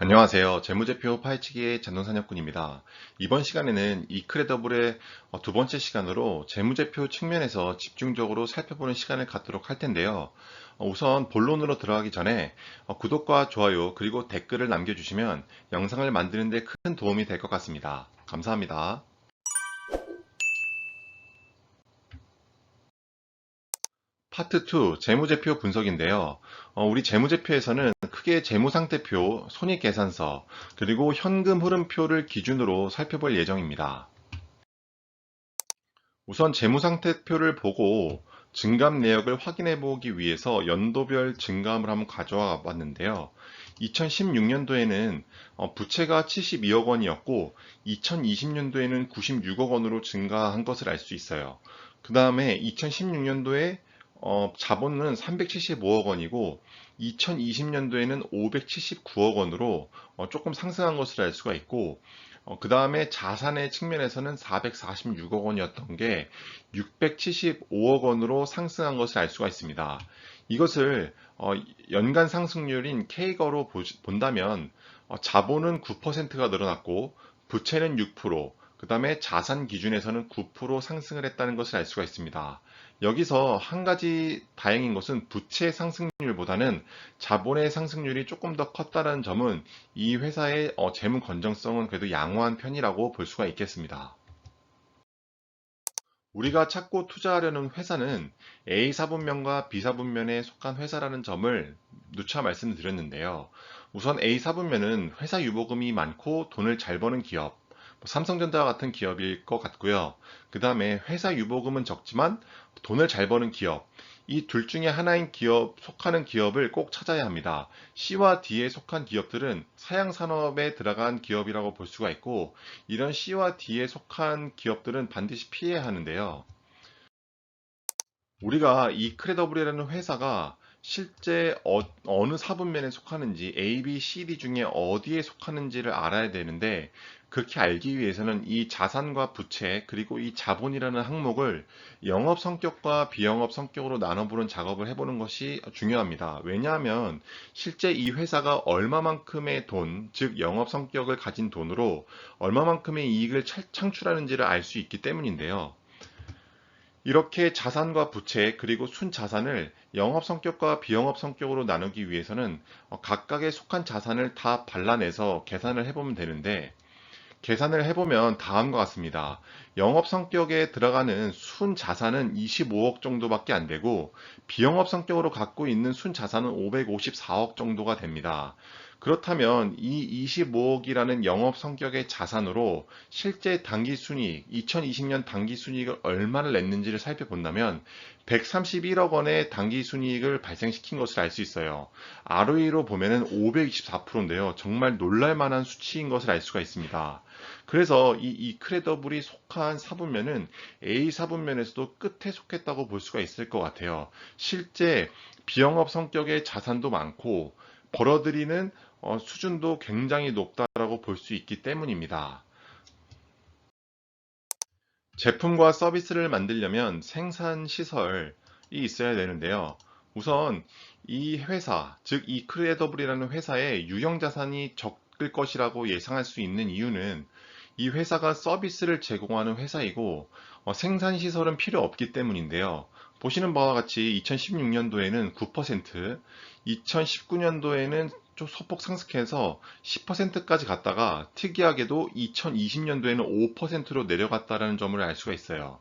안녕하세요. 재무제표 파헤치기의 잔돈사냥꾼입니다. 이번 시간에는 이크레더블의 두 번째 시간으로 재무제표 측면에서 집중적으로 살펴보는 시간을 갖도록 할 텐데요. 우선 본론으로 들어가기 전에 구독과 좋아요 그리고 댓글을 남겨주시면 영상을 만드는 데 큰 도움이 될 것 같습니다. 감사합니다. 파트 2, 재무제표 분석인데요. 우리 재무제표에서는 크게 재무상태표, 손익계산서, 그리고 현금 흐름표를 기준으로 살펴볼 예정입니다. 우선 재무상태표를 보고 증감 내역을 확인해 보기 위해서 연도별 증감을 한번 가져와 봤는데요. 2016년도에는 부채가 72억 원이었고 2020년도에는 96억 원으로 증가한 것을 알 수 있어요. 그 다음에 2016년도에 자본은 375억 원이고 2020년도에는 579억 원으로 조금 상승한 것을 알 수가 있고 그 다음에 자산의 측면에서는 446억 원이었던 게 675억 원으로 상승한 것을 알 수가 있습니다. 이것을 연간 상승률인 K거로 본다면 자본은 9%가 늘어났고 부채는 6%, 그 다음에 자산 기준에서는 9% 상승을 했다는 것을 알 수가 있습니다. 여기서 한 가지 다행인 것은 부채 상승률보다는 자본의 상승률이 조금 더 컸다는 점은 이 회사의 재무 건전성은 그래도 양호한 편이라고 볼 수가 있겠습니다. 우리가 찾고 투자하려는 회사는 A사분면과 B사분면에 속한 회사라는 점을 누차 말씀드렸는데요. 우선 A사분면은 회사 유보금이 많고 돈을 잘 버는 기업, 삼성전자와 같은 기업일 것 같고요. 그 다음에 회사 유보금은 적지만 돈을 잘 버는 기업, 이 둘 중에 하나인 기업, 속하는 기업을 꼭 찾아야 합니다. C와 D에 속한 기업들은 사양산업에 들어간 기업이라고 볼 수가 있고, 이런 C와 D에 속한 기업들은 반드시 피해야 하는데요. 우리가 이 크레더블이라는 회사가 실제 느 사분면에 속하는지 A, B, C, D 중에 어디에 속하는지를 알아야 되는데 그렇게 알기 위해서는 이 자산과 부채 그리고 이 자본이라는 항목을 영업 성격과 비영업 성격으로 나눠보는 작업을 해보는 것이 중요합니다. 왜냐하면 실제 이 회사가 얼마만큼의 돈, 즉 영업 성격을 가진 돈으로 얼마만큼의 이익을 창출하는지를 알 수 있기 때문인데요. 이렇게 자산과 부채 그리고 순자산을 영업 성격과 비영업 성격으로 나누기 위해서는 각각에 속한 자산을 다 발라내서 계산을 해보면 되는데 계산을 해보면 다음과 같습니다. 영업 성격에 들어가는 순 자산은 25억 정도밖에 안 되고 비영업 성격으로 갖고 있는 순 자산은 554억 정도가 됩니다. 그렇다면 이 25억이라는 영업 성격의 자산으로 실제 당기 순이익, 2020년 당기 순이익을 얼마를 냈는지를 살펴본다면 131억 원의 당기 순이익을 발생시킨 것을 알 수 있어요. ROE로 보면은 524%인데요. 정말 놀랄만한 수치인 것을 알 수가 있습니다. 그래서 이 크레더블이 속한 사분면은 A 사분면에서도 끝에 속했다고 볼 수가 있을 것 같아요. 실제 비영업 성격의 자산도 많고 벌어들이는 수준도 굉장히 높다라고 볼 수 있기 때문입니다. 제품과 서비스를 만들려면 생산 시설이 있어야 되는데요. 우선 이 회사, 즉 이 크레더블이라는 회사의 유형 자산이 적을 것이라고 예상할 수 있는 이유는 이 회사가 서비스를 제공하는 회사이고 생산 시설은 필요 없기 때문인데요. 보시는 바와 같이 2016년도에는 9%, 2019년도에는 좀 소폭 상승해서 10%까지 갔다가 특이하게도 2020년도에는 5%로 내려갔다는 점을 알 수가 있어요.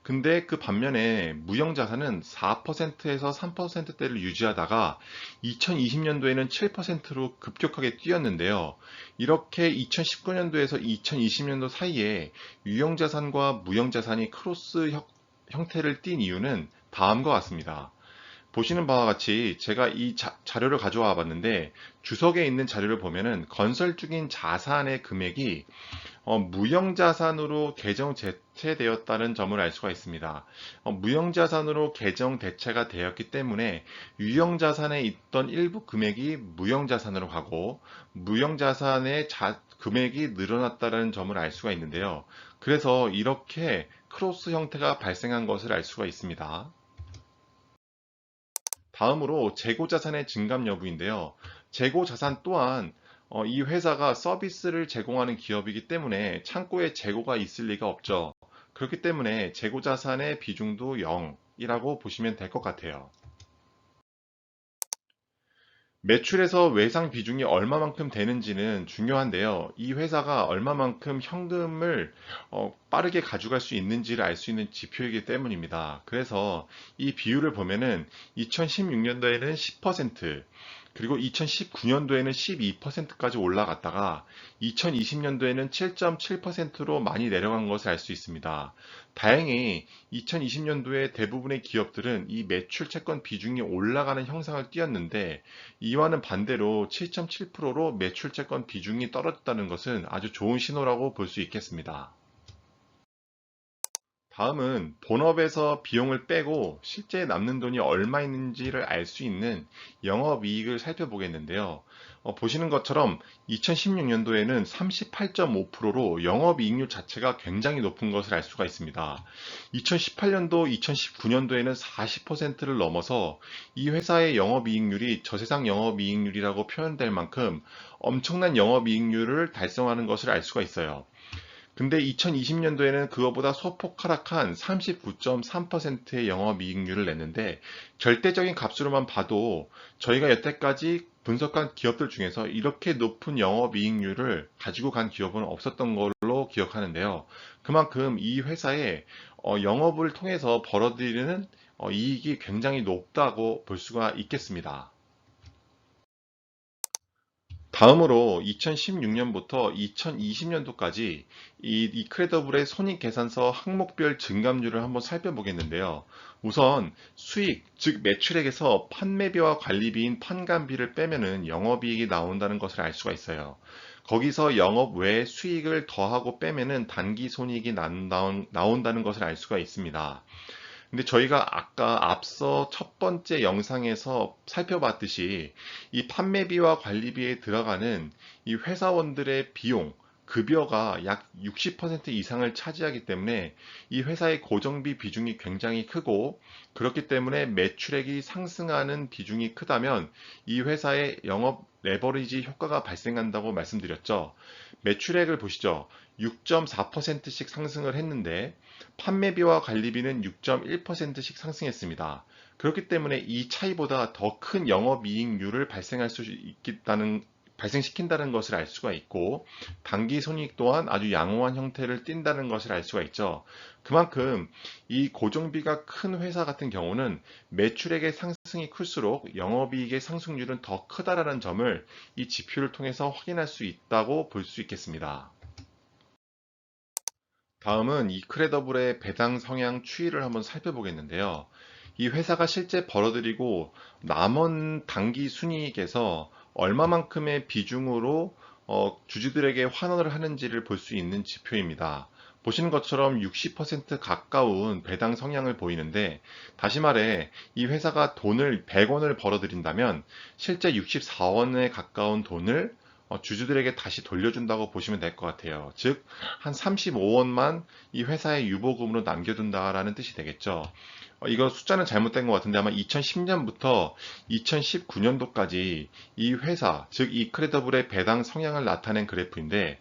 근데 그 반면에 무형자산은 4%에서 3%대를 유지하다가 2020년도에는 7%로 급격하게 뛰었는데요. 이렇게 2019년도에서 2020년도 사이에 유형자산과 무형자산이 크로스 형태를 띈 이유는 다음과 같습니다. 보시는 바와 같이 제가 이 자료를 가져와 봤는데 주석에 있는 자료를 보면은 건설 중인 자산의 금액이 무형자산으로 계정 대체되었다는 점을 알 수가 있습니다. 무형자산으로 계정 대체가 되었기 때문에 유형자산에 있던 일부 금액이 무형자산으로 가고 무형자산의 금액이 늘어났다는 점을 알 수가 있는데요. 그래서 이렇게 크로스 형태가 발생한 것을 알 수가 있습니다. 다음으로 재고자산의 증감 여부인데요. 재고자산 또한 이 회사가 서비스를 제공하는 기업이기 때문에 창고에 재고가 있을 리가 없죠. 그렇기 때문에 재고 자산의 비중도 0이라고 보시면 될 것 같아요. 매출에서 외상 비중이 얼마만큼 되는지는 중요한데요. 이 회사가 얼마만큼 현금을 빠르게 가져갈 수 있는지를 알 수 있는 지표이기 때문입니다. 그래서 이 비율을 보면은 2016년도에는 10%, 그리고 2019년도에는 12%까지 올라갔다가 2020년도에는 7.7%로 많이 내려간 것을 알 수 있습니다. 다행히 2020년도에 대부분의 기업들은 이 매출 채권 비중이 올라가는 형상을 띄었는데, 이와는 반대로 7.7%로 매출 채권 비중이 떨어졌다는 것은 아주 좋은 신호라고 볼 수 있겠습니다. 다음은 본업에서 비용을 빼고 실제 남는 돈이 얼마 있는지를 알 수 있는 영업이익을 살펴보겠는데요. 보시는 것처럼 2016년도에는 38.5%로 영업이익률 자체가 굉장히 높은 것을 알 수가 있습니다. 2018년도, 2019년도에는 40%를 넘어서 이 회사의 영업이익률이 저세상 영업이익률이라고 표현될 만큼 엄청난 영업이익률을 달성하는 것을 알 수가 있어요. 근데 2020년도에는 그거보다 소폭 하락한 39.3%의 영업이익률을 냈는데, 절대적인 값으로만 봐도 저희가 여태까지 분석한 기업들 중에서 이렇게 높은 영업이익률을 가지고 간 기업은 없었던 걸로 기억하는데요. 그만큼 이 회사의 영업을 통해서 벌어들이는 이익이 굉장히 높다고 볼 수가 있겠습니다. 다음으로 2016년부터 2020년도까지 이 이크레더블의 손익계산서 항목별 증감률을 한번 살펴보겠는데요. 우선 수익, 즉 매출액에서 판매비와 관리비인 판관비를 빼면은 영업이익이 나온다는 것을 알 수가 있어요. 거기서 영업 외 수익을 더하고 빼면은 단기 손익이 나온다는 것을 알 수가 있습니다. 근데 저희가 아까 앞서 첫 번째 영상에서 살펴봤듯이 이 판매비와 관리비에 들어가는 이 회사원들의 비용, 급여가 약 60% 이상을 차지하기 때문에 이 회사의 고정비 비중이 굉장히 크고, 그렇기 때문에 매출액이 상승하는 비중이 크다면 이 회사의 영업 레버리지 효과가 발생한다고 말씀드렸죠. 매출액을 보시죠. 6.4%씩 상승을 했는데 판매비와 관리비는 6.1%씩 상승했습니다. 그렇기 때문에 이 차이보다 더 큰 영업이익률을 발생시킨다는 것을 알 수가 있고, 단기 손익 또한 아주 양호한 형태를 띈다는 것을 알 수가 있죠. 그만큼 이 고정비가 큰 회사 같은 경우는 매출액의 상승이 클수록 영업이익의 상승률은 더 크다라는 점을 이 지표를 통해서 확인할 수 있다고 볼 수 있겠습니다. 다음은 이크레더블의 배당 성향 추이를 한번 살펴보겠는데요. 이 회사가 실제 벌어들이고 남은 단기 순이익에서 얼마만큼의 비중으로 주주들에게 환원을 하는지를 볼 수 있는 지표입니다. 보시는 것처럼 60% 가까운 배당 성향을 보이는데, 다시 말해 이 회사가 돈을 100원을 벌어들인다면 실제 64원에 가까운 돈을 주주들에게 다시 돌려준다고 보시면 될 것 같아요. 즉, 한 35원만 이 회사의 유보금으로 남겨둔다라는 뜻이 되겠죠. 이거 숫자는 잘못된 것 같은데 아마 2010년부터 2019년도까지 이 회사, 즉 이크레더블의 배당 성향을 나타낸 그래프인데,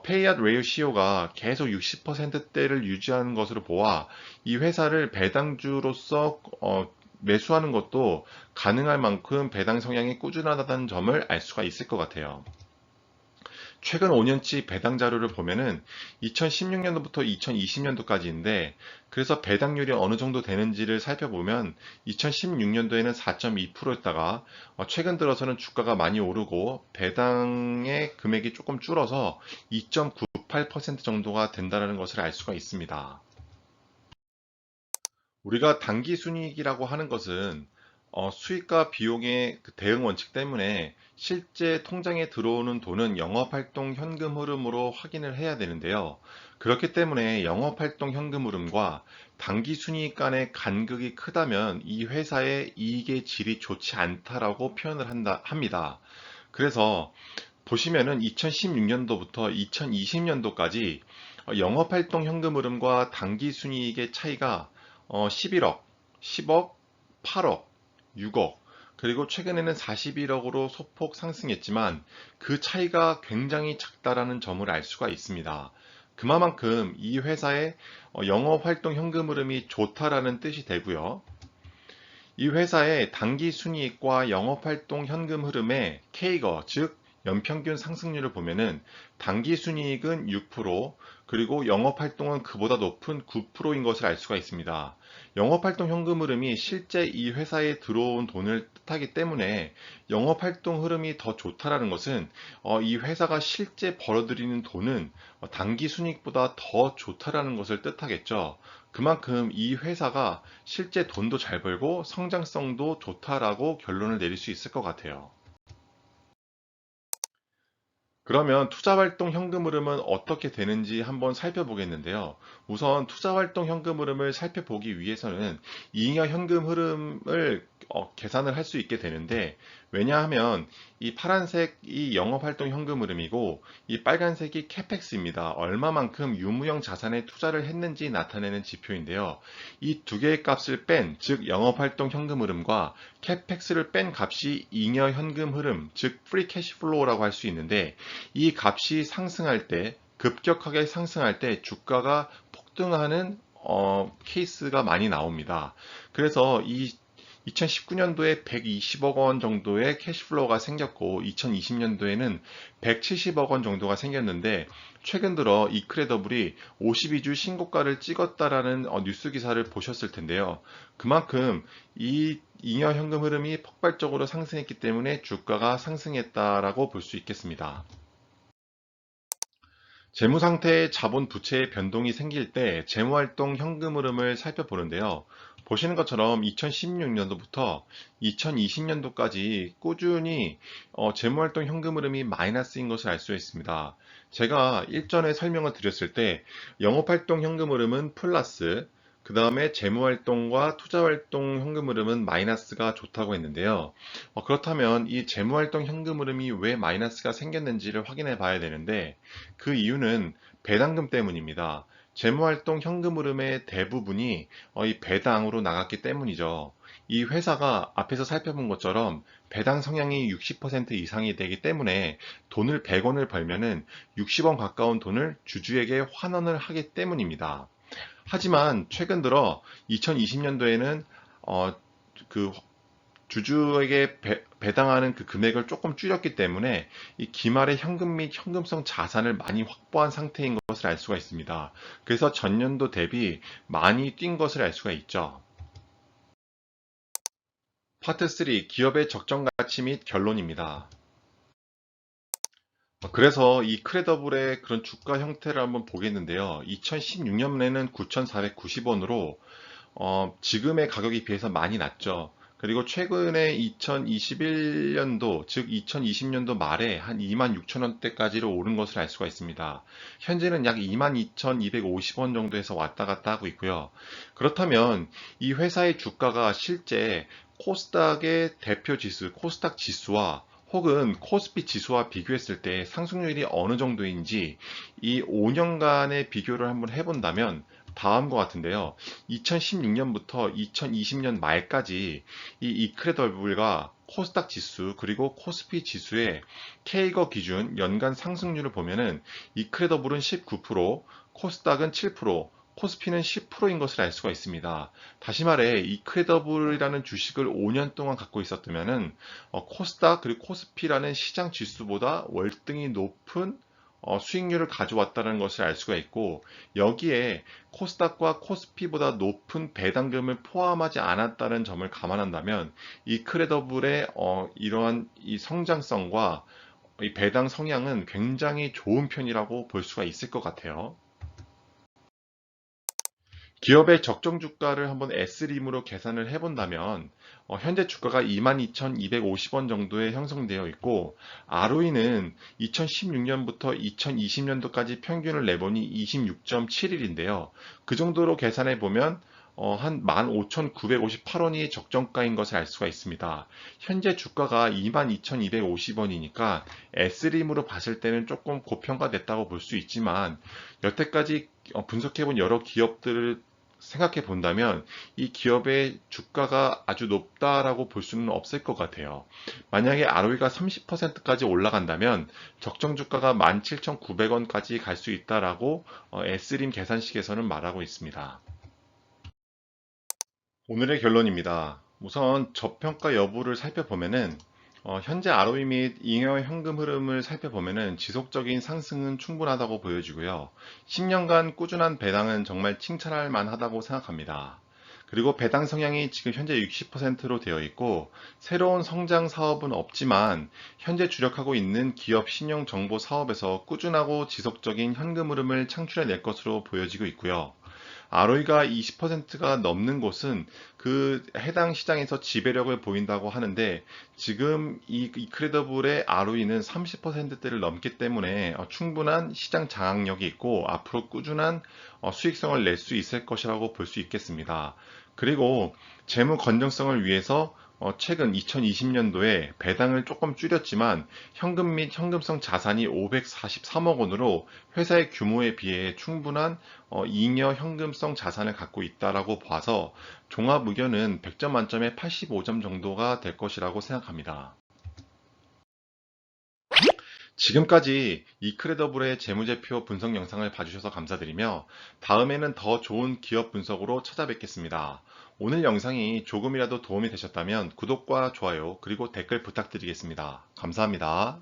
페이아웃 레이시오가 계속 60%대를 유지하는 것으로 보아 이 회사를 배당주로서 매수하는 것도 가능할 만큼 배당 성향이 꾸준하다는 점을 알 수가 있을 것 같아요. 최근 5년치 배당 자료를 보면은 2016년도부터 2020년도까지인데, 그래서 배당률이 어느 정도 되는지를 살펴보면 2016년도에는 4.2%였다가 최근 들어서는 주가가 많이 오르고 배당의 금액이 조금 줄어서 2.98% 정도가 된다는 것을 알 수가 있습니다. 우리가 단기 순이익이라고 하는 것은 수익과 비용의 그 대응 원칙 때문에 실제 통장에 들어오는 돈은 영업활동 현금 흐름으로 확인을 해야 되는데요. 그렇기 때문에 영업활동 현금 흐름과 단기 순이익 간의 간극이 크다면 이 회사의 이익의 질이 좋지 않다라고 표현을 합니다. 그래서 보시면은 2016년도부터 2020년도까지 영업활동 현금 흐름과 단기 순이익의 차이가 11억, 10억, 8억, 6억. 그리고 최근에는 41억으로 소폭 상승했지만 그 차이가 굉장히 작다라는 점을 알 수가 있습니다. 그만큼 이 회사의 영업활동 현금 흐름이 좋다라는 뜻이 되고요. 이 회사의 단기 순이익과 영업활동 현금 흐름의 K거, 즉 연평균 상승률을 보면은 단기 순이익은 6%, 그리고 영업활동은 그보다 높은 9%인 것을 알 수가 있습니다. 영업활동 현금 흐름이 실제 이 회사에 들어온 돈을 뜻하기 때문에 영업활동 흐름이 더 좋다라는 것은 이 회사가 실제 벌어들이는 돈은 단기 순이익보다 더 좋다라는 것을 뜻하겠죠. 그만큼 이 회사가 실제 돈도 잘 벌고 성장성도 좋다라고 결론을 내릴 수 있을 것 같아요. 그러면 투자활동 현금 흐름은 어떻게 되는지 한번 살펴보겠는데요. 우선 투자활동 현금 흐름을 살펴보기 위해서는 잉여 현금 흐름을 계산을 할 수 있게 되는데, 왜냐하면 이 파란색이 영업활동 현금 흐름이고 이 빨간색이 캐펙스입니다. 얼마만큼 유무형 자산에 투자를 했는지 나타내는 지표인데요. 이 두 개의 값을 뺀, 즉 영업활동 현금 흐름과 캐펙스를 뺀 값이 잉여 현금 흐름, 즉 프리 캐시플로우라고 할 수 있는데, 이 값이 상승할 때, 급격하게 상승할 때 주가가 폭등하는 케이스가 많이 나옵니다. 그래서 이 2019년도에 120억 원 정도의 캐시플로우가 생겼고 2020년도에는 170억 원 정도가 생겼는데, 최근 들어 이크레더블이 52주 신고가를 찍었다라는 뉴스 기사를 보셨을 텐데요. 그만큼 이 잉여 현금 흐름이 폭발적으로 상승했기 때문에 주가가 상승했다라고 볼 수 있겠습니다. 재무 상태의 자본 부채의 변동이 생길 때 재무활동 현금 흐름을 살펴보는데요. 보시는 것처럼 2016년도부터 2020년도까지 꾸준히 재무활동 현금 흐름이 마이너스인 것을 알 수 있습니다. 제가 일전에 설명을 드렸을 때 영업활동 현금 흐름은 플러스, 그 다음에 재무활동과 투자활동 현금 흐름은 마이너스가 좋다고 했는데요. 그렇다면 이 재무활동 현금 흐름이 왜 마이너스가 생겼는지를 확인해 봐야 되는데, 그 이유는 배당금 때문입니다. 재무활동 현금 흐름의 대부분이 이 배당으로 나갔기 때문이죠. 이 회사가 앞에서 살펴본 것처럼 배당 성향이 60% 이상이 되기 때문에 돈을 100원을 벌면은 60원 가까운 돈을 주주에게 환원을 하기 때문입니다. 하지만 최근 들어 2020년도에는 그 주주에게 배당하는 그 금액을 조금 줄였기 때문에 이 기말의 현금 및 현금성 자산을 많이 확보한 상태인 것을 알 수가 있습니다. 그래서 전년도 대비 많이 뛴 것을 알 수가 있죠. 파트 3, 기업의 적정 가치 및 결론입니다. 그래서 이 크레더블의 그런 주가 형태를 한번 보겠는데요. 2016년에는 9,490원으로 지금의 가격에 비해서 많이 낮죠. 그리고 최근에 2021년도, 즉 2020년도 말에 한 26,000원대까지로 오른 것을 알 수가 있습니다. 현재는 약 22,250원 정도에서 왔다 갔다 하고 있고요. 그렇다면 이 회사의 주가가 실제 코스닥의 대표 지수, 코스닥 지수와 혹은 코스피 지수와 비교했을 때 상승률이 어느 정도인지 이 5년간의 비교를 한번 해본다면 다음과 같은데요. 2016년부터 2020년 말까지 이 이크레더블과 코스닥 지수 그리고 코스피 지수의 K거 기준 연간 상승률을 보면은 이크레더블은 19%, 코스닥은 7%, 코스피는 10%인 것을 알 수가 있습니다. 다시 말해 이크레더블이라는 주식을 5년 동안 갖고 있었다면은 코스닥 그리고 코스피라는 시장 지수보다 월등히 높은 수익률을 가져왔다는 것을 알 수가 있고, 여기에 코스닥과 코스피보다 높은 배당금을 포함하지 않았다는 점을 감안한다면 이 크레더블의 이러한 이 성장성과 이 배당 성향은 굉장히 좋은 편이라고 볼 수가 있을 것 같아요. 기업의 적정 주가를 한번 S림으로 계산을 해본다면 현재 주가가 22,250원 정도에 형성되어 있고, ROE는 2016년부터 2020년도까지 평균을 내보니 26.7일인데요. 그 정도로 계산해 보면 한 15,958원이 적정가인 것을 알 수가 있습니다. 현재 주가가 22,250원이니까 S림으로 봤을 때는 조금 고평가됐다고 볼 수 있지만, 여태까지 분석해본 여러 기업들을 생각해 본다면 이 기업의 주가가 아주 높다라고 볼 수는 없을 것 같아요. 만약에 ROE가 30%까지 올라간다면 적정 주가가 17,900원까지 갈 수 있다라고 S림 계산식에서는 말하고 있습니다. 오늘의 결론입니다. 우선 저평가 여부를 살펴보면은 현재 ROE 및 잉여 현금 흐름을 살펴보면은 지속적인 상승은 충분하다고 보여지고요. 10년간 꾸준한 배당은 정말 칭찬할 만하다고 생각합니다. 그리고 배당 성향이 지금 현재 60%로 되어 있고 새로운 성장 사업은 없지만 현재 주력하고 있는 기업 신용 정보 사업에서 꾸준하고 지속적인 현금 흐름을 창출해 낼 것으로 보여지고 있고요. ROE가 20%가 넘는 곳은 그 해당 시장에서 지배력을 보인다고 하는데 지금 이 이크레더블의 ROE는 30%대를 넘기 때문에 충분한 시장 장악력이 있고 앞으로 꾸준한 수익성을 낼 수 있을 것이라고 볼 수 있겠습니다. 그리고 재무 건전성을 위해서 최근 2020년도에 배당을 조금 줄였지만 현금 및 현금성 자산이 543억 원으로 회사의 규모에 비해 충분한 잉여 현금성 자산을 갖고 있다라고 봐서 종합 의견은 100점 만점에 85점 정도가 될 것이라고 생각합니다. 지금까지 이크레더블의 재무제표 분석 영상을 봐주셔서 감사드리며 다음에는 더 좋은 기업 분석으로 찾아뵙겠습니다. 오늘 영상이 조금이라도 도움이 되셨다면 구독과 좋아요 그리고 댓글 부탁드리겠습니다. 감사합니다.